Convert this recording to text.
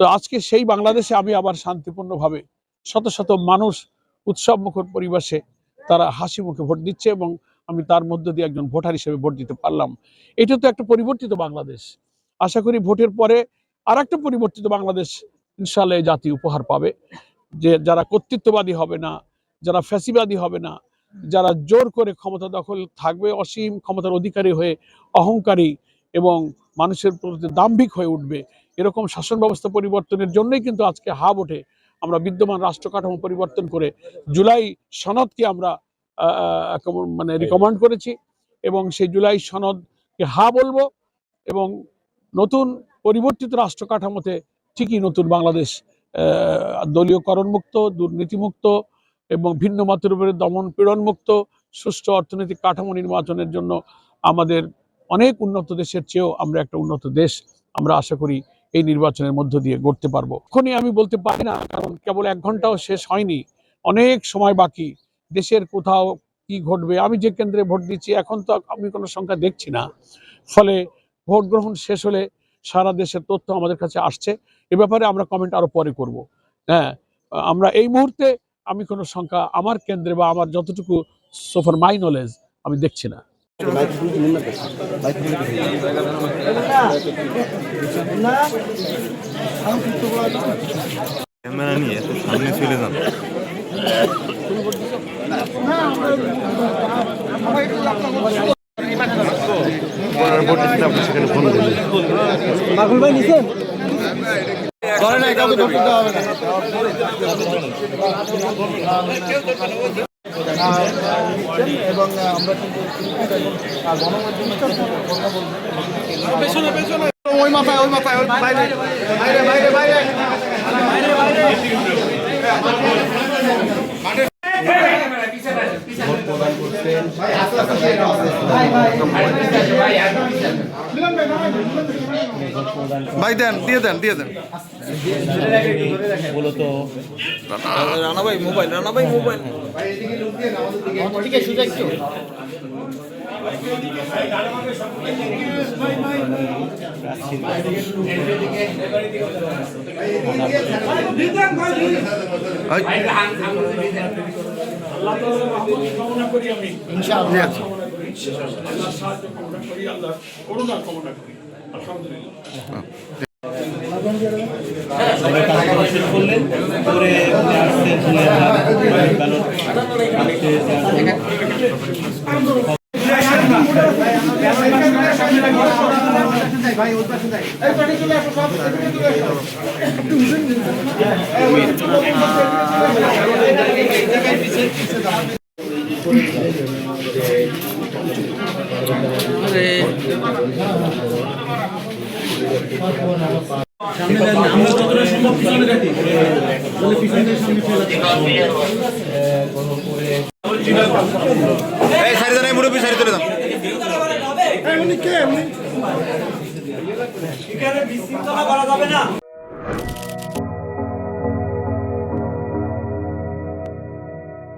তো আজকে সেই বাংলাদেশে আমি আবার শান্তিপূর্ণভাবে শত শত মানুষ উৎসবমুখর পরিবেশে তারা হাসি মুখে ভোট দিচ্ছে এবং আমি তার মধ্য দিয়ে একজন ভোটার হিসেবে ভোট দিতে পারলাম। এটা তো একটা পরিবর্তিত বাংলাদেশ। আশা করি ভোটের পরে আর একটা পরিবর্তিত বাংলাদেশ ইনশাআল্লাহ জাতি উপহার পাবে, যে যারা কর্তৃত্ববাদী হবে না, যারা ফ্যাসিবাদী হবে না, যারা জোর করে ক্ষমতা দখল থাকবে, অসীম ক্ষমতার অধিকারী হয়ে অহংকারী এবং মানুষের প্রতি দাম্ভিক হয়ে উঠবে, এরকম শাসন ব্যবস্থা পরিবর্তনের জন্যই কিন্তু আজকে হা ভোটে আমরা বিদ্যমান রাষ্ট্র কাঠামো পরিবর্তন করে জুলাই সনদকে আমরা মানে রিকমেন্ড করেছি এবং সেই জুলাই সনদকে হা বলবো এবং নতুন পরিবর্তিত রাষ্ট্র কাঠামোতে ঠিকই নতুন বাংলাদেশ দলীয়করণ মুক্ত, দুর্নীতিমুক্ত এবং ভিন্ন মতের উপরে দমন পীড়ন মুক্ত সুষ্ঠু অর্থনৈতিক কাঠামো নির্বাচনের জন্য আমাদের অনেক উন্নত দেশের চেয়েও আমরা একটা উন্নত দেশ আমরা আশা করি এই নির্বাচনের মধ্য দিয়ে গড়তে পারবো। এখনই আমি বলতে পারি না, কারণ কেবল 1 ঘন্টাও শেষ হয়নি, অনেক সময় বাকি। দেশের কোথাও কি ঘটবে, আমি যে কেন্দ্রে ভোট দিচ্ছি এখন তো আমি কোনো সংখ্যা দেখছি না, ফলে ভোট গ্রহণ শেষ হলে সারা দেশের তথ্য আমাদের কাছে আসছে। এ ব্যাপারে আমরা কমেন্ট আরো পরে করব। হ্যাঁ, আমরা এই মুহূর্তে আমি কোনো সংখ্যা আমার কেন্দ্রে বা আমার যতটুকু সোফার মাই নলেজ আমি দেখছি না। ক্যামেরা নিয়ে এত সামনে চলে যান। সেখানে ফোন করলেন মাকুল ভাই নিছেন ধরে নাই কাউকে ধরতে হবে না। এবং আমরা কিন্তু ওই মাথায় বাইরে বাইরে বাইরে বাইরে ভাই দেন দিয়ে দেন বলো তো রানা ভাই মোবাইল ঠিক আছে সুযোগ একটু মুরব্বী সারি তুলে দাও। এখানে বিশৃঙ্খলা করা যাবে না।